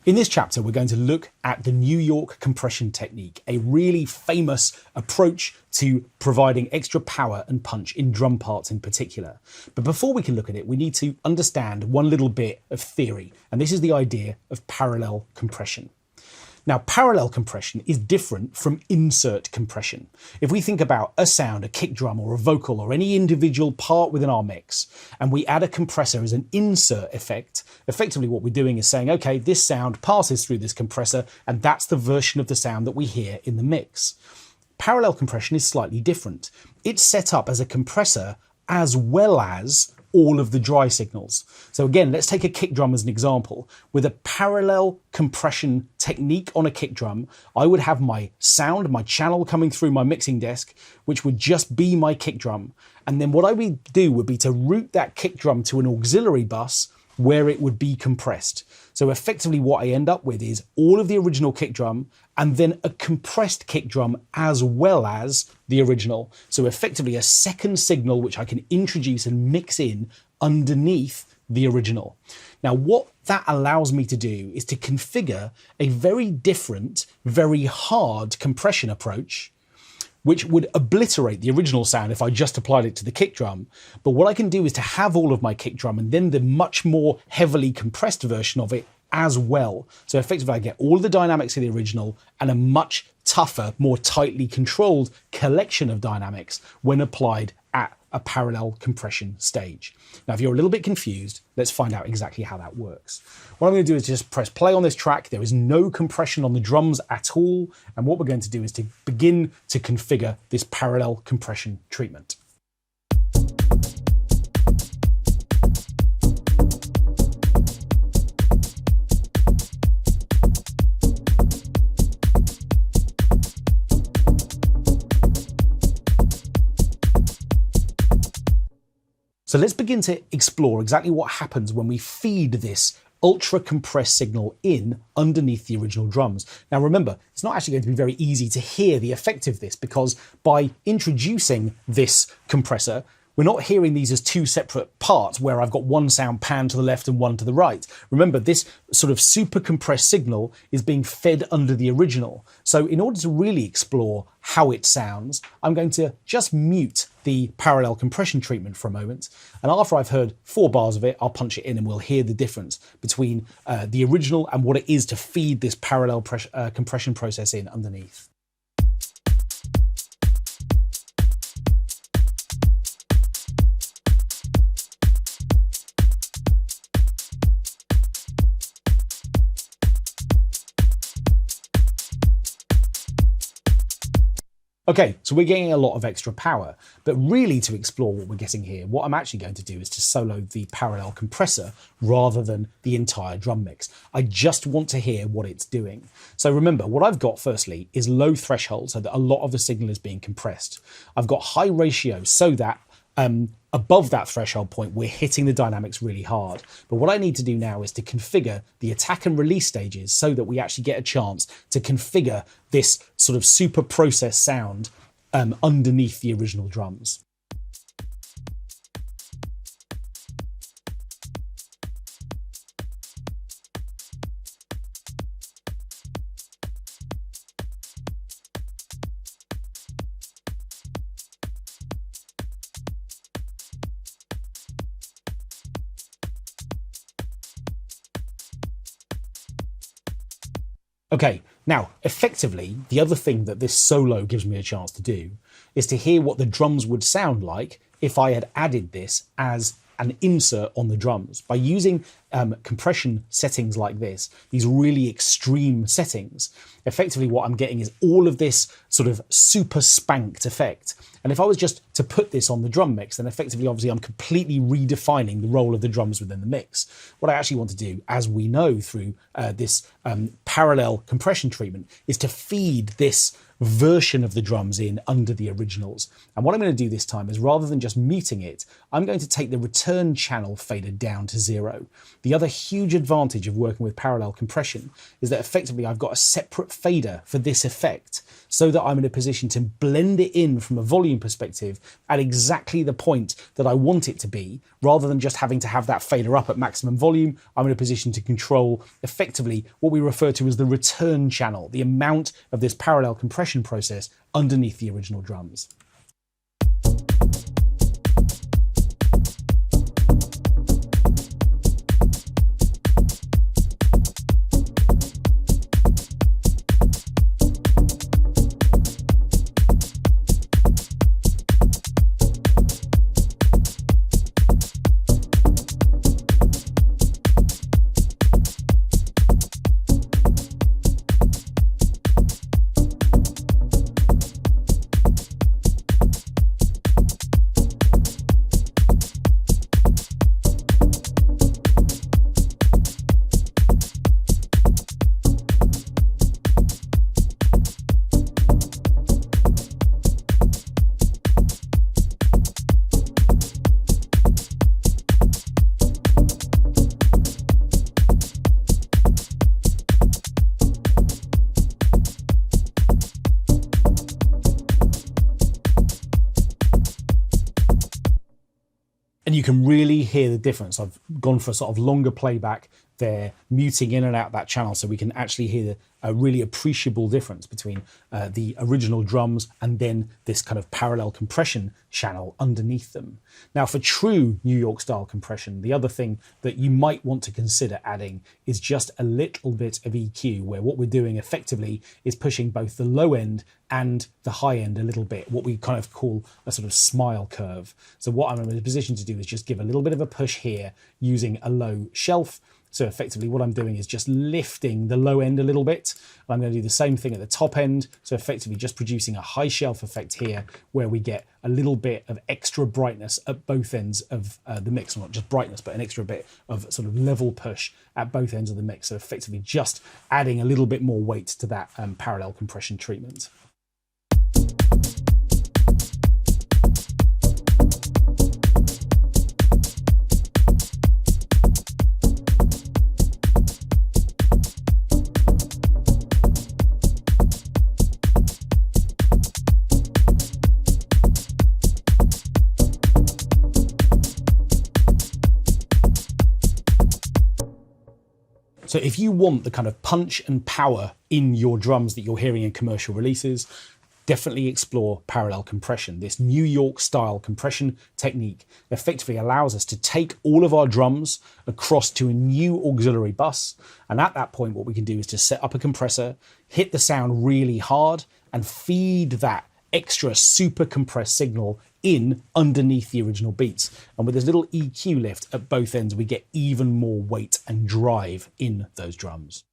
In this chapter, we're going to look at the New York compression technique, a really famous approach to providing extra power and punch in drum parts in particular. But before we can look at it, we need to understand one little bit of theory, and this is the idea of parallel compression. Now, parallel compression is different from insert compression. If we think about a sound, a kick drum or a vocal or any individual part within our mix, and we add a compressor as an insert effect, effectively what we're doing is saying, okay, this sound passes through this compressor, and that's the version of the sound that we hear in the mix. Parallel compression is slightly different. It's set up as a compressor as well as all of the dry signals. So again, let's take a kick drum as an example. With a parallel compression technique on a kick drum, I would have my sound, my channel coming through my mixing desk, which would just be my kick drum. And then what I would do would be to route that kick drum to an auxiliary bus where it would be compressed. So effectively what I end up with is all of the original kick drum and then a compressed kick drum as well as the original. So effectively a second signal which I can introduce and mix in underneath the original. Now what that allows me to do is to configure a very different, very hard compression approach which would obliterate the original sound if I just applied it to the kick drum. But what I can do is to have all of my kick drum and then the much more heavily compressed version of it as well. So effectively I get all the dynamics of the original and a much tougher, more tightly controlled collection of dynamics when applied at a parallel compression stage. Now, if you're a little bit confused, let's find out exactly how that works. What I'm going to do is just press play on this track. There is no compression on the drums at all. And what we're going to do is to begin to configure this parallel compression treatment. So let's begin to explore exactly what happens when we feed this ultra compressed signal in underneath the original drums. Now remember, it's not actually going to be very easy to hear the effect of this because by introducing this compressor, we're not hearing these as two separate parts where I've got one sound panned to the left and one to the right. Remember, this sort of super compressed signal is being fed under the original. So in order to really explore how it sounds, I'm going to just mute the parallel compression treatment for a moment. And after I've heard 4 bars of it, I'll punch it in and we'll hear the difference between the original and what it is to feed this parallel compression process in underneath. Okay, so we're getting a lot of extra power, but really to explore what we're getting here, what I'm actually going to do is to solo the parallel compressor rather than the entire drum mix. I just want to hear what it's doing. So remember, what I've got firstly is low threshold, so that a lot of the signal is being compressed. I've got high ratio so that above that threshold point, we're hitting the dynamics really hard. But what I need to do now is to configure the attack and release stages so that we actually get a chance to configure this sort of super processed sound underneath the original drums. Okay, now, effectively, the other thing that this solo gives me a chance to do is to hear what the drums would sound like if I had added this as an insert on the drums. By using compression settings like this, these really extreme settings, effectively what I'm getting is all of this sort of super spanked effect. And if I was just to put this on the drum mix, then effectively, obviously, I'm completely redefining the role of the drums within the mix. What I actually want to do, as we know through this parallel compression treatment is to feed this version of the drums in under the originals. And what I'm going to do this time is, rather than just muting it, I'm going to take the return channel fader down to 0. The other huge advantage of working with parallel compression is that effectively I've got a separate fader for this effect, so that I'm in a position to blend it in from a volume perspective at exactly the point that I want it to be, rather than just having to have that fader up at maximum volume. I'm in a position to control effectively what we refer to as the return channel, the amount of this parallel compression process underneath the original drums. And you can really hear the difference. I've gone for a sort of longer playback there, muting in and out that channel, so we can actually hear a really appreciable difference between the original drums and then this kind of parallel compression channel underneath them. Now, for true New York style compression, the other thing that you might want to consider adding is just a little bit of EQ, where what we're doing effectively is pushing both the low end and the high end a little bit, what we kind of call a sort of smile curve. So what I'm in a position to do is just give a little bit of a push here using a low shelf. So effectively what I'm doing is just lifting the low end a little bit. And I'm going to do the same thing at the top end. So effectively just producing a high shelf effect here, where we get a little bit of extra brightness at both ends of the mix. Well, not just brightness, but an extra bit of sort of level push at both ends of the mix. So effectively just adding a little bit more weight to that parallel compression treatment. So if you want the kind of punch and power in your drums that you're hearing in commercial releases, definitely explore parallel compression. This New York style compression technique effectively allows us to take all of our drums across to a new auxiliary bus. And at that point, what we can do is to set up a compressor, hit the sound really hard, and feed that extra super compressed signal in underneath the original beats. And with this little EQ lift at both ends, we get even more weight and drive in those drums.